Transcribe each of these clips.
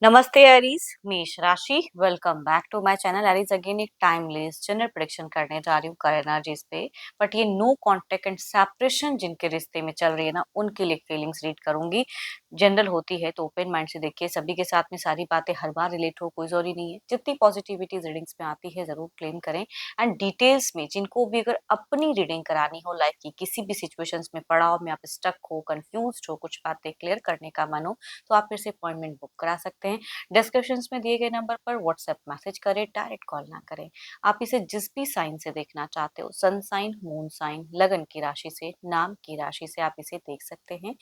नमस्ते एरीज, मेष राशि। Welcome back to my channel Aries. Again एक टाइमलेस जनरल प्रेडिक्शन करने जा रही हूँ करंट एनर्जीज पे। बट ये नो कांटेक्ट एंड सेपरेशन जिनके रिश्ते में चल रही है ना, उनके लिए फीलिंग्स रीड करूंगी। जनरल होती है तो ओपन माइंड से देखिए, सभी के साथ में सारी बातें हर बार रिलेट हो कोई जरूरी नहीं है। जितनी पॉजिटिविटी रीडिंग्स में आती है जरूर क्लेम करें। एंड डिटेल्स में जिनको भी अगर अपनी रीडिंग करानी हो, लाइफ की किसी भी सिचुएशंस में, पड़ाव में आप स्टक हो, कंफ्यूज हो, कुछ बातें क्लियर करने का मन हो, तो आप फिर से अपॉइंटमेंट बुक करा सकते हैं। डिस्क्रिप्शन में दिए गए नंबर पर व्हाट्सएप मैसेज करें, डायरेक्ट कॉल ना करें। आप इसे जिस भी साइन से देखना चाहते हो, सन साइन, मून साइन, लगन की राशि से, नाम की राशि से, आप इसे देख सकते हैं।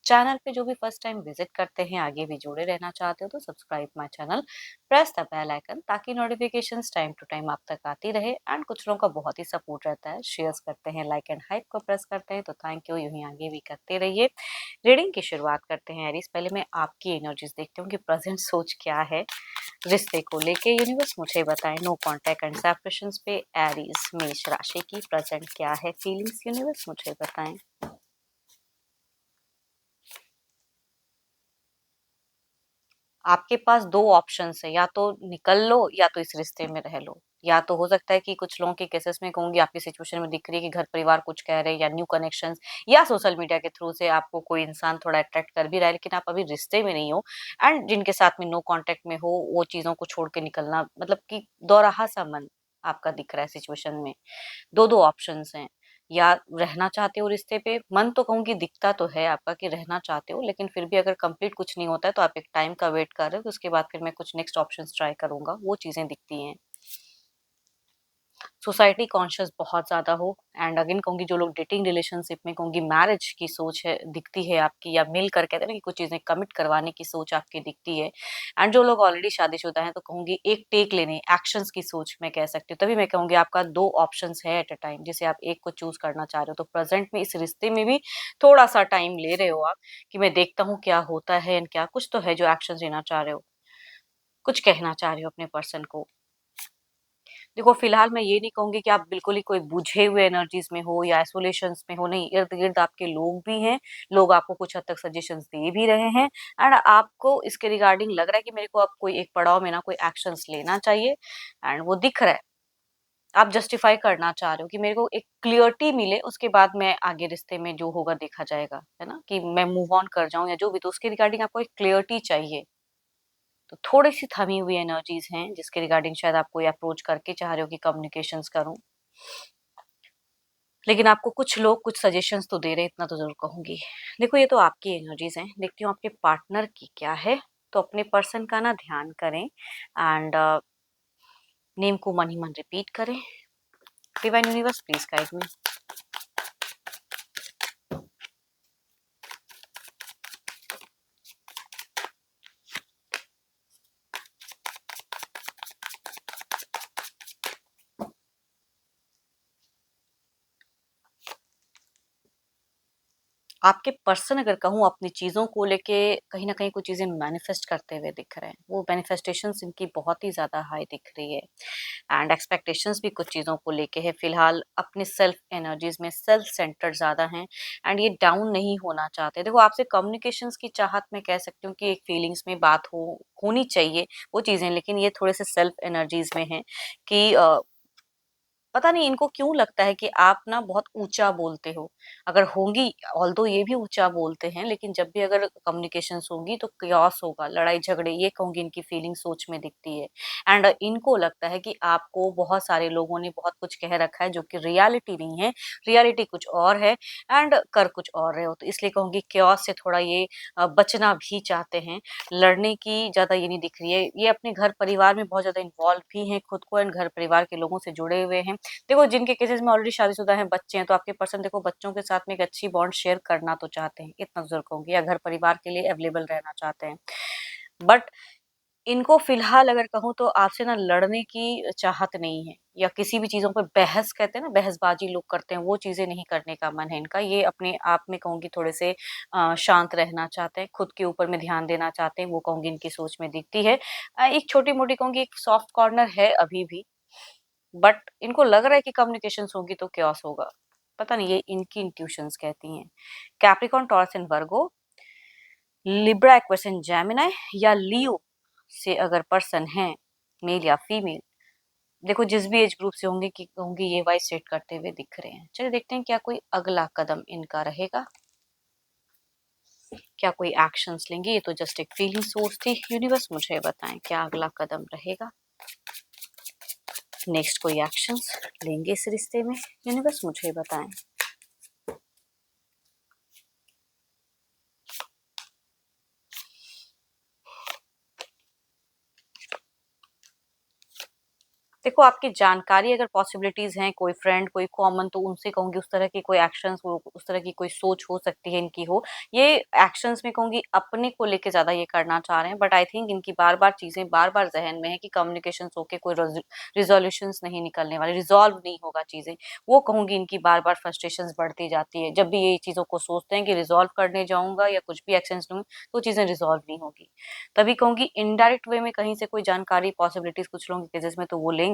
चैनल पे जो भी फर्स्ट टाइम विजिट करते हैं, आगे भी जुड़े रहना चाहते हो तो subscribe my channel, press the bell icon, ताकि नोटिफिकेशंस टाइम टू टाइम आप तक आती रहे। एंड कुछ लोगों का बहुत ही सपोर्ट रहता है, शेयर्स करते हैं, लाइक एंड हाइप को प्रेस करते हैं, तो थैंक यू, यूं ही आगे भी करते रहिए। रीडिंग की शुरुआत करते हैं एरीज। पहले मैं आपकी एनर्जीज देखती हूँ कि प्रेजेंट सोच क्या है रिश्ते को लेके। यूनिवर्स मुझे बताएं, नो कांटेक्ट एंड सेपरेशंस पे एरीज मेष राशि की प्रेजेंट क्या है फीलिंग्स, यूनिवर्स मुझे बताएं। आपके पास दो ऑप्शंस है, या तो निकल लो या तो इस रिश्ते में रह लो। या तो हो सकता है कि कुछ लोगों के केसेस में कहूंगी, आपकी सिचुएशन में दिख रही है कि घर परिवार कुछ कह रहे हैं, या न्यू कनेक्शंस, या सोशल मीडिया के थ्रू से आपको कोई इंसान थोड़ा अट्रैक्ट कर भी रहा है, लेकिन आप अभी रिश्ते में नहीं हो। एंड जिनके साथ में नो कांटेक्ट में हो, वो चीजों को छोड़ के निकलना, मतलब कि दोराहा सा मन आपका दिख रहा है सिचुएशन में। दो दो ऑप्शंस हैं। या रहना चाहते हो रिश्ते पे, मन तो कहूंगी दिखता तो है आपका कि रहना चाहते हो, लेकिन फिर भी अगर कंप्लीट कुछ नहीं होता है तो आप एक टाइम का वेट कर रहे हो कि उसके बाद फिर मैं कुछ नेक्स्ट ऑप्शंस ट्राई करूंगा, वो चीजें दिखती हैं। सोसाइटी कॉन्शियस बहुत ज्यादा हो। एंड अगेन कहूंगी, जो लोग डेटिंग रिलेशनशिप में, कहूंगी मैरिज की सोच है दिखती है आपकी, या मिलकर कहते हैं ना कि कुछ चीजें कमिट करवाने की सोच आपकी दिखती है। एंड जो लोग ऑलरेडी शादीशुदा हैं तो कहूंगी एक टेक लेने, एक्शंस की सोच मैं कह सकती हूँ। तभी मैं कहूंगी आपका दो ऑप्शंस है एट अ टाइम, जिसे आप एक को चूज करना चाह रहे हो। तो प्रेजेंट में इस रिश्ते में भी थोड़ा सा टाइम ले रहे हो आप, कि मैं देखता हूँ क्या होता है। एंड क्या कुछ तो है जो एक्शन लेना चाह रहे हो, कुछ कहना चाह रहे हो अपने पर्सन को। देखो, फिलहाल मैं ये नहीं कहूंगी कि आप बिल्कुल ही कोई बुझे हुए एनर्जीज में हो या आइसोलेशंस में हो, नहीं, इर्द गिर्द आपके लोग भी हैं। लोग आपको कुछ हद तक सजेशंस दे भी रहे हैं। एंड आपको इसके रिगार्डिंग लग रहा है कि मेरे को अब कोई एक पड़ाव में ना कोई एक्शंस लेना चाहिए। एंड वो दिख रहा है, आप जस्टिफाई करना चाह रहे हो कि मेरे को एक क्लियरिटी मिले, उसके बाद मैं आगे रिश्ते में जो होगा देखा जाएगा, है ना, कि मैं मूव ऑन कर जाऊं या जो भी। तो उसके रिगार्डिंग आपको एक क्लियरिटी चाहिए। तो थोड़ी-सी थमी हुई एनर्जीज़ हैं, जिसके रिगार्डिंग शायद आप कोई अप्रोच करके चाह रहे हो कि कम्युनिकेशंस करूँ। लेकिन आपको कुछ लोग कुछ सजेशंस तो दे रहे हैं, इतना तो ज़रूर कहूँगी। देखो, ये तो आपकी एनर्जीज़ हैं, देखती हूँ आपके पार्टनर की क्या है। तो अपने पर्सन का ना ध्यान करें। एंड नेम को मन ही मन रिपीट करें। Divine universe please guide me. आपके पर्सन अगर कहूँ अपनी चीज़ों को लेके कहीं न कहीं कुछ चीज़ें मैनिफेस्ट करते हुए दिख रहे हैं। वो मैनिफेस्टेशंस इनकी बहुत ही ज़्यादा हाई दिख रही है। एंड एक्सपेक्टेशंस भी कुछ चीज़ों को लेके है। फिलहाल अपने सेल्फ एनर्जीज़ में सेल्फ सेंटर्ड ज़्यादा हैं। एंड ये डाउन नहीं होना चाहते। देखो, आपसे कम्युनिकेशंस की चाहत मैं कह सकती हूँ कि एक फीलिंग्स में बात होनी चाहिए वो चीज़ें, लेकिन ये थोड़े से सेल्फ एनर्जीज़ में हैं कि पता नहीं इनको क्यों लगता है कि आप ना बहुत ऊँचा बोलते हो। अगर होंगी, ऑल्दो ये भी ऊँचा बोलते हैं, लेकिन जब भी अगर कम्युनिकेशंस होंगी तो chaos होगा, लड़ाई-झगड़े, ये कहूँगी इनकी फीलिंग सोच में दिखती है। एंड इनको लगता है कि आपको बहुत सारे लोगों ने बहुत कुछ कह रखा है जो कि रियलिटी नहीं है, रियलिटी कुछ और है। एंड कर कुछ और रहे हो। तो इसलिए कहूँगी chaos से थोड़ा ये बचना भी चाहते हैं। लड़ने की ज़्यादा ये नहीं दिख रही है। ये अपने घर परिवार में बहुत ज़्यादा इन्वॉल्व भी हैं खुद को, एंड घर परिवार के लोगों से जुड़े हुए हैं। देखो, जिनके केसेस में ऑलरेडी शादीशुदा हैं, बच्चे हैं, तो आपके पर्सन देखो बच्चों के साथ में एक अच्छी बॉन्ड शेयर करना तो चाहते हैं, इतना ज़रूर कहूँगी, या घर परिवार के लिए अवेलेबल रहना चाहते हैं। बट इनको फिलहाल अगर कहूँ तो आपसे ना लड़ने की चाहत नहीं है, या किसी भी चीज़ों पे बहस, कहते हैं ना बहसबाजी लोग करते हैं, वो चीज़ें नहीं करने का मन है इनका। ये अपने आप में कहूँगी थोड़े से शांत रहना चाहते हैं, खुद के ऊपर में ध्यान देना चाहते हैं, वो कहूँगी इनकी सोच में दिखती है। एक छोटी-मोटी कहूँगी एक सॉफ्ट कॉर्नर है अभी भी। बट इनको लग रहा है कि कम्युनिकेशंस होगी तो chaos होगा। पता नहीं, ये इनकी इंट्यूशंस कहती हैं। Capricorn, taurus and Virgo, Libra, Aquarius and Gemini, या लियो से अगर पर्सन है, मेल या फीमेल, देखो जिस भी एज ग्रुप से होंगे कि होंगी ये वाइज सेट करते हुए दिख रहे हैं। चलिए देखते हैं क्या कोई अगला कदम इनका रहेगा, क्या कोई एक्शंस लेंगे। ये तो जस्ट एक फीलिंग सोर्स थी, यूनिवर्स मुझे बताएं क्या अगला कदम रहेगा। नेक्स्ट कोई एक्शंस लेंगे इस रिश्ते में, यूनिवर्स मुझे बताएं। देखो आपकी जानकारी अगर पॉसिबिलिटीज हैं, कोई फ्रेंड कोई कॉमन, तो उनसे कहूंगी उस तरह की कोई एक्शंस हो, उस तरह की कोई सोच हो सकती है इनकी हो। ये एक्शंस में कहूंगी अपने को लेके ज्यादा ये करना चाह रहे हैं, बट आई थिंक इनकी बार बार चीजें बार बार जहन में है कि कम्युनिकेशन होके कोई रिजोल्यूशंस नहीं निकलने वाले, रिजॉल्व नहीं होगा चीजें। वो कहूंगी इनकी बार बार फ्रस्ट्रेशन बढ़ती जाती है, जब भी ये चीजों को सोचते हैं कि रिजॉल्व करने जाऊंगा या कुछ भी एक्शन लूंगी तो चीजें रिजॉल्व नहीं होगी। तभी कहूंगी इनडायरेक्ट वे में कहीं से कोई जानकारी पॉसिबिलिटीज कुछ लोगों के केसेस में तो वो लेंगे,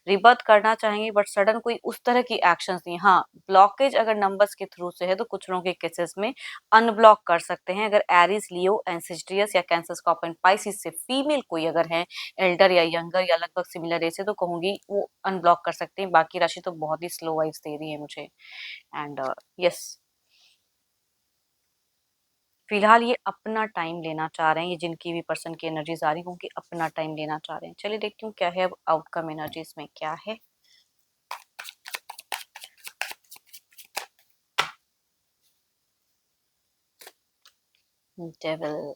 रिबर्थ करना चाहेंगे, बट सडन कोई उस तरह की एक्शंस नहीं। हाँ, ब्लॉकेज अगर नंबर्स के थ्रू से है तो कुछ लोगों के केसेस में अनब्लॉक कर सकते हैं। अगर एरीज, लियो, एंसेस्ट्रियस या कैंसर, स्कॉर्पियन, पाइसिस से फीमेल कोई अगर है, एल्डर या यंगर या लगभग सिमिलर एज से, तो कहूंगी वो अनब्लॉक कर सकते हैं। बाकी राशि तो बहुत ही स्लो वाइज दे रही है मुझे। एंड यस, फिलहाल ये अपना टाइम लेना चाह रहे हैं, ये जिनकी भी पर्सन की एनर्जीज आ रही होंगी अपना टाइम लेना चाह रहे हैं। चलिए देखती हूँ क्या है अब आउटकम एनर्जीज में क्या है। डेविल,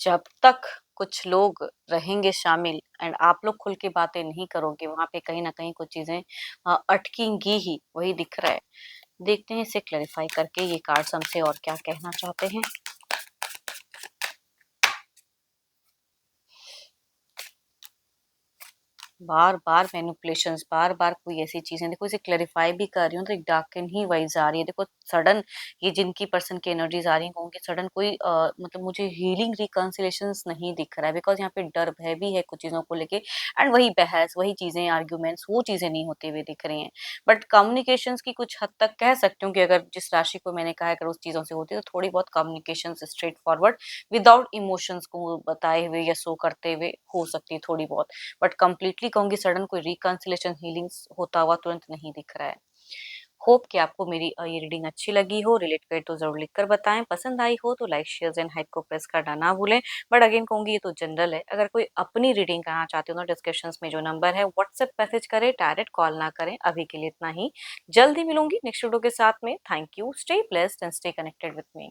जब तक कुछ लोग रहेंगे शामिल एंड आप लोग खुल के बातें नहीं करोगे, वहां पे कहीं ना कहीं कुछ चीजें अटकेंगी ही, वही दिख रहा है। देखते हैं इसे क्लैरिफाई करके ये कार्ड्स हमसे और क्या कहना चाहते हैं। बार बार मैनिपुलेशंस, बार बार कोई ऐसी चीजें, देखो इसे क्लैरिफाई भी कर रही हूँ तो एक डार्कन ही वाइज आ रही है। देखो सडन ये जिनकी पर्सन की एनर्जीज आ रही होंगी, सडन कोई मतलब मुझे हीलिंग रिकंसिलेशंस नहीं दिख रहा है, बिकॉज यहाँ पे डर भय भी है कुछ चीजों को लेके। एंड वही बहस, वही चीजें, आर्ग्यूमेंट्स, वो चीजें नहीं होते हुए दिख रही हैं। बट कम्युनिकेशंस की कुछ हद तक कह सकती हूँ कि अगर जिस राशि को मैंने कहा है अगर उस चीजों से होती है तो थोड़ी बहुत communication straight forward without emotions को बताए हुए या शो करते हुए हो सकती है थोड़ी बहुत। बट कंप्लीटली कहूंगी सडन कोई रिकंसिलेशन हीलिंग्स होता हुआ तुरंत नहीं दिख रहा है। होप कि आपको मेरी ये रीडिंग अच्छी लगी हो, रिलेट करे तो जरूर लिखकर बताएं। पसंद आई हो तो लाइक शेयर एंड हाइप को प्रेस करना ना भूलें। बट अगेन कहूंगी ये तो जनरल है, अगर कोई अपनी रीडिंग करना चाहते हो तो डिस्क्रिप्शन में जो नंबर है व्हाट्सएप मैसेज करें, डायरेक्ट कॉल ना करें। अभी के लिए इतना ही, जल्दी मिलूंगी नेक्स्ट वीडियो के साथ में। Thank you, stay blessed and stay connected with me.